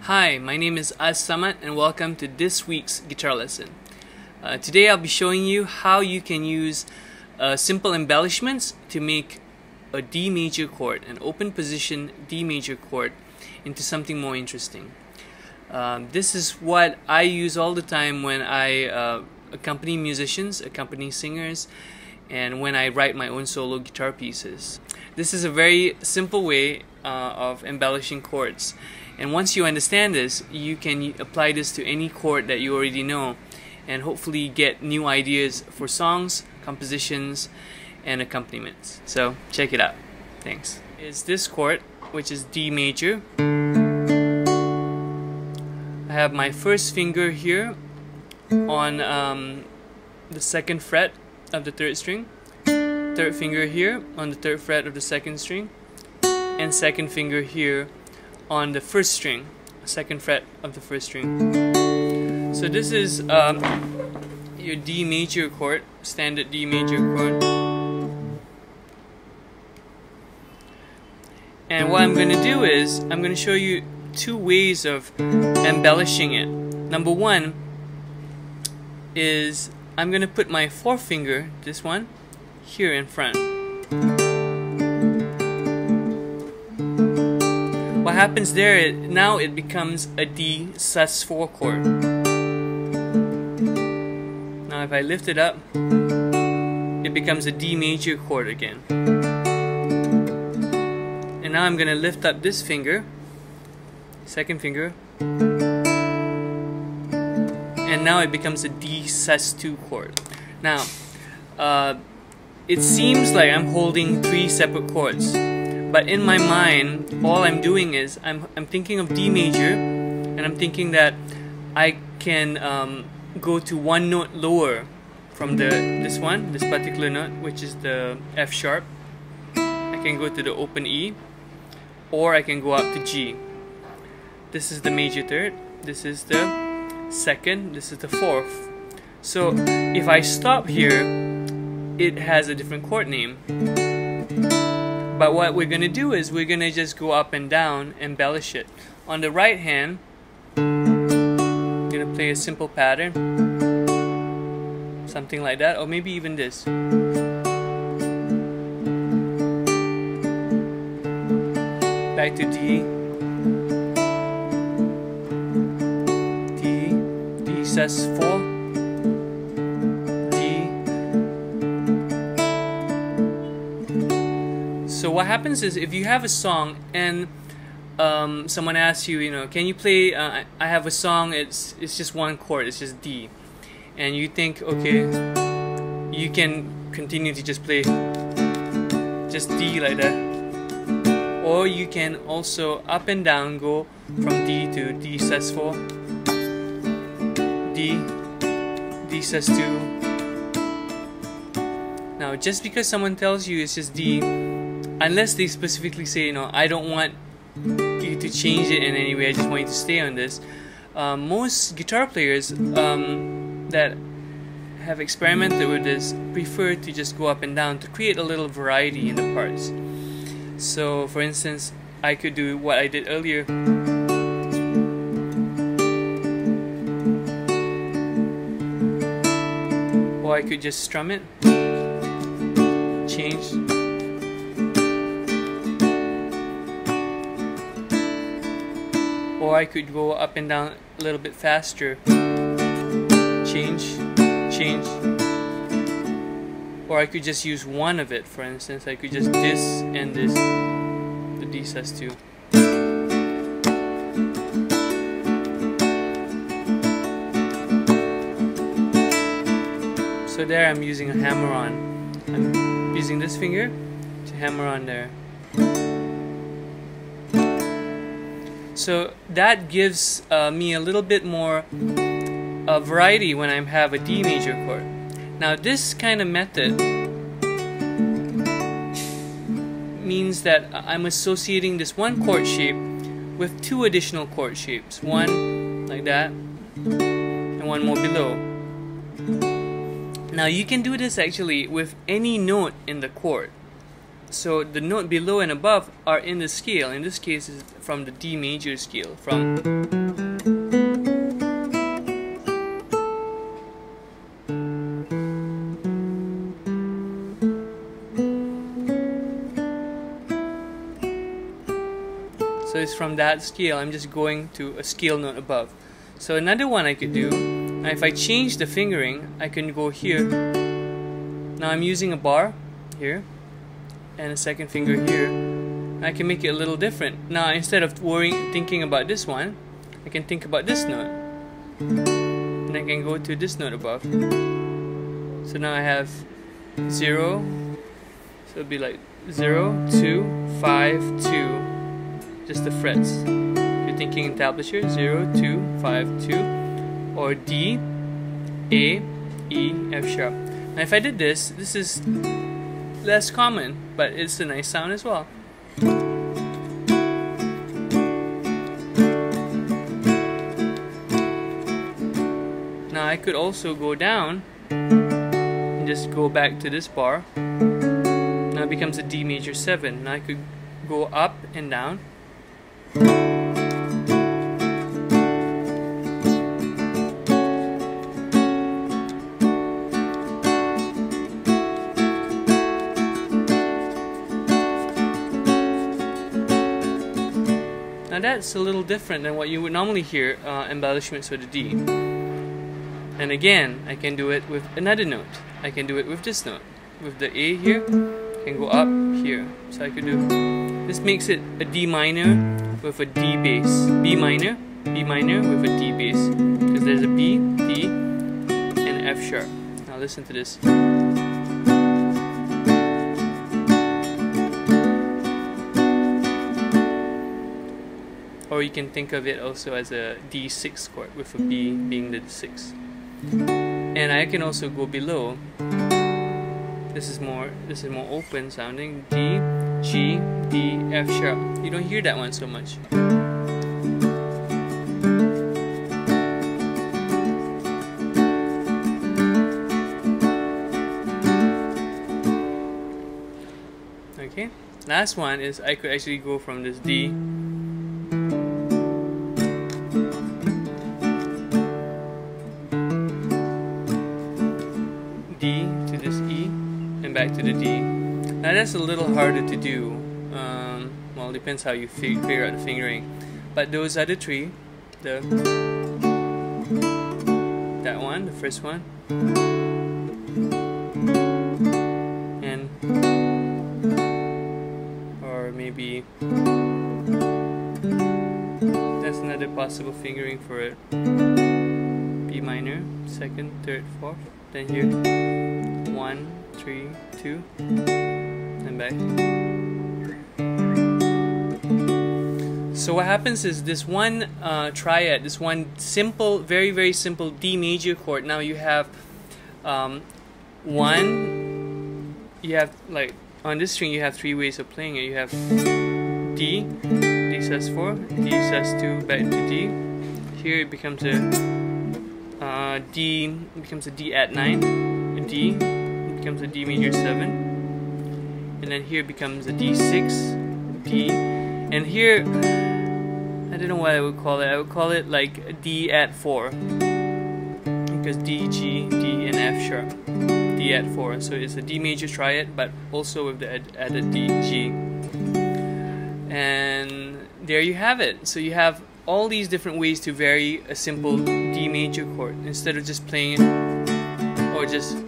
Hi, my name is Samat and welcome to this week's guitar lesson. Today I'll be showing you how you can use simple embellishments to make a D major chord, an open position D major chord, into something more interesting. This is what I use all the time when I accompany musicians, accompany singers, and when I write my own solo guitar pieces. This is a very simple way of embellishing chords. And once you understand this, you can apply this to any chord that you already know and hopefully get new ideas for songs, compositions, and accompaniments. So check it out. Thanks. Is this chord, which is D major. I have my first finger here on the second fret of the third string, third finger here on the third fret of the second string, and second finger here on the first string, second fret of the first string. So this is your D major chord, standard D major chord. And what I'm going to do is I'm going to show you two ways of embellishing it. Number one is I'm going to put my forefinger, this one, here in front. What happens there, now it becomes a D sus4 chord. Now if I lift it up, it becomes a D major chord again. And now I'm going to lift up this finger, second finger, and now it becomes a D sus2 chord. Now, it seems like I'm holding three separate chords. But in my mind, all I'm doing is I'm thinking of D major, and I'm thinking that I can go to one note lower from this particular note, which is the F sharp. I can go to the open E, or I can go up to G. This is the major third, this is the second, this is the fourth. So if I stop here, it has a different chord name. But what we're going to do is we're going to just go up and down, embellish it. On the right hand, I'm going to play a simple pattern, something like that, or maybe even this. Back to D, D sus4, So what happens is if you have a song and someone asks you, can you play, I have a song, it's just one chord, it's just D. And you think, okay, you can continue to just play just D like that. Or you can also up and down go from D to D sus4, D sus2. Now just because someone tells you it's just D, unless they specifically say, I don't want you to change it in any way, I just want you to stay on this. Most guitar players that have experimented with this prefer to just go up and down to create a little variety in the parts. So for instance, I could do what I did earlier. Or I could just strum it, change. Or I could go up and down a little bit faster. Change, change. Or I could just use one of it, for instance. I could just this and this, the D sus2. So there I'm using a hammer on. I'm using this finger to hammer on there. So that gives me a little bit more variety when I have a D major chord. Now this kind of method means that I'm associating this one chord shape with two additional chord shapes. One like that, and one more below. Now you can do this actually with any note in the chord. So the note below and above are in the scale. In this case, is from the D major scale. So it's from that scale. I'm just going to a scale note above. So another one I could do, now if I change the fingering, I can go here. Now I'm using a bar here and a second finger here. I can make it a little different. Now instead of thinking about this one, I can think about this note. And I can go to this note above. So now I have 0, so it'll be like 0, 2, 5, 2. Just the frets. If you're thinking in tablature, 0, 2, 5, 2, or D, A, E, F sharp. Now if I did this, this is less common, but it's a nice sound as well. Now I could also go down and just go back to this bar. Now it becomes a D major 7. Now I could go up and down. Now that's a little different than what you would normally hear embellishments with the D. And again, I can do it with another note. I can do it with this note. With the A here, I can go up here. So I could do, this makes it a D minor with a D bass. B minor with a D bass. Because there's a B, D, and F sharp. Now listen to this. Or you can think of it also as a D6 chord with a B being the 6. And I can also go below. This is more open sounding. D, G, D, F sharp. You don't hear that one so much. Okay. Last one is I could actually go from this D to this E and back to the D. Now that's a little harder to do. Well, it depends how you figure out the fingering. But those are the three. That one, the first one, and or maybe that's another possible fingering for it. B minor, second, third, fourth. Then here, 1, 3, 2, and back. So what happens is this one triad, this one simple, very very simple D major chord. Now you have you have like on this string you have 3 ways of playing it. You have D, D sus4, D sus2, back to D. Here it becomes a D becomes a D at 9, a D becomes a D major 7, and then here becomes a D6, D, and here I don't know what I would call it. I would call it like a D at 4 because D, G, D, and F sharp. D at 4, so it's a D major triad, but also with the added D, G, and there you have it. So you have all these different ways to vary a simple D major chord instead of just playing it or just.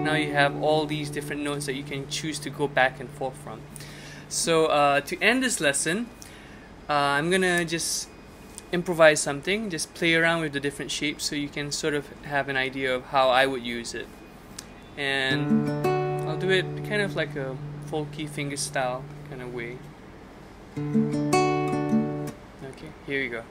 Now you have all these different notes that you can choose to go back and forth from. So to end this lesson, I'm gonna just improvise something, just play around with the different shapes so you can sort of have an idea of how I would use it. And I'll do it kind of like a folky fingerstyle kind of way. Okay, here we go.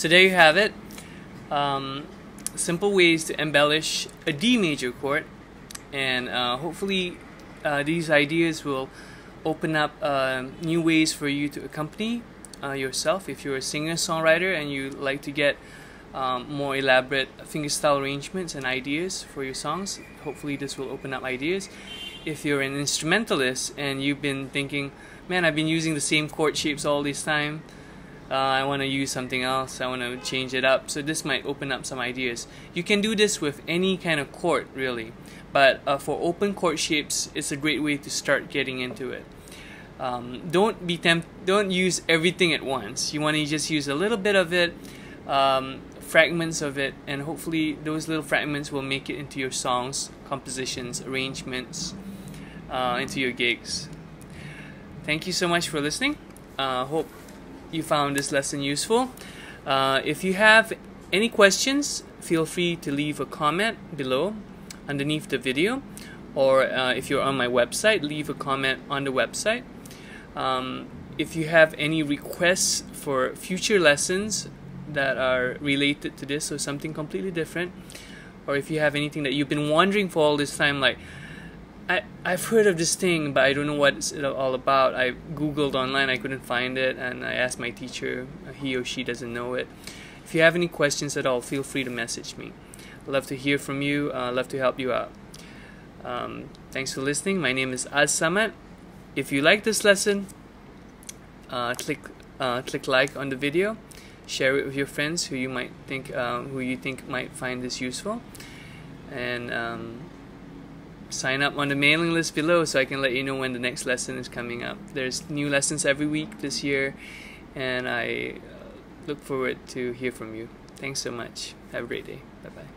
So there you have it. Simple ways to embellish a D major chord, and hopefully these ideas will open up new ways for you to accompany yourself. If you're a singer-songwriter and you like to get more elaborate fingerstyle arrangements and ideas for your songs, hopefully this will open up ideas. If you're an instrumentalist and you've been thinking, man, I've been using the same chord shapes all this time, I want to use something else, I want to change it up, so this might open up some ideas. You can do this with any kind of chord really, but for open chord shapes, it's a great way to start getting into it. Don't use everything at once. You want to just use a little bit of it, fragments of it, and hopefully those little fragments will make it into your songs, compositions, arrangements, into your gigs. Thank you so much for listening. Hope you found this lesson useful. If you have any questions, feel free to leave a comment below underneath the video, or if you're on my website, leave a comment on the website. If you have any requests for future lessons that are related to this, or something completely different, or if you have anything that you've been wondering for all this time, like I've heard of this thing but I don't know what it's all about, I googled online, I couldn't find it, and I asked my teacher, he or she doesn't know it. If you have any questions at all, feel free to message me. I'd love to hear from you, I'd love to help you out. Thanks for listening. My name is Az Samad. If you like this lesson, click like on the video, share it with your friends who you think might find this useful, and sign up on the mailing list below so I can let you know when the next lesson is coming up. There's new lessons every week this year, and I look forward to hear from you. Thanks so much. Have a great day. Bye bye.